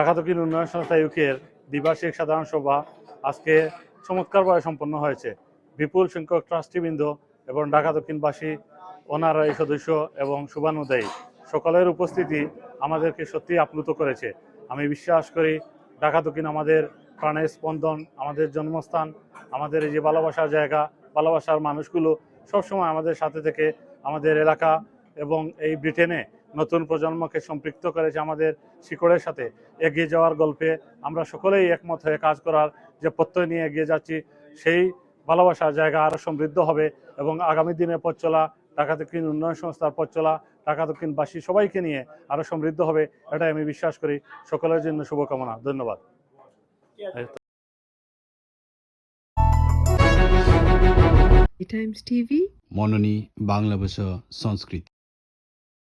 ঢাকা দক্ষিণ উন্নয়ন সংস্থা ইউকের দ্বিবার্ষিক সাধারণ সভা আজকে চমৎকারভাবে সম্পন্ন হয়েছে। বিপুল সংখ্যক ট্রাস্টিবৃন্দ এবং ঢাকা দক্ষিণবাসী, অনারারি সদস্য এবং শুভানুধ্যায়ী সকলের উপস্থিতি আমাদেরকে সত্যি আপ্লুত করেছে। আমি বিশ্বাস করি ঢাকা দক্ষিণ আমাদের প্রাণের স্পন্দন, আমাদের জন্মস্থান, আমাদের এই যে ভালোবাসার জায়গা, ভালোবাসার মানুষগুলো সবসময় আমাদের সাথে থেকে আমাদের এলাকা এবং এই ব্রিটেনে নতুন প্রজন্মকে সম্পৃক্ত করেছে আমাদের শিকড়ের সাথে। এগিয়ে যাওয়ার গল্পে আমরা সকলেই একমত হয়ে কাজ করার যে প্রত্যয় নিয়ে এগিয়ে যাচ্ছি, সেই ভালোবাসার জায়গা আরও সমৃদ্ধ হবে এবং আগামী দিনে পথ চলা ঢাকা দক্ষিণ উন্নয়ন সংস্থার পথ চলা ঢাকা দক্ষিণবাসী সবাইকে নিয়ে আরও সমৃদ্ধ হবে, এটাই আমি বিশ্বাস করি। সকলের জন্য শুভকামনা। ধন্যবাদ। টাইমস টিভি মননী বাংলা ভাষা সংস্কৃতি।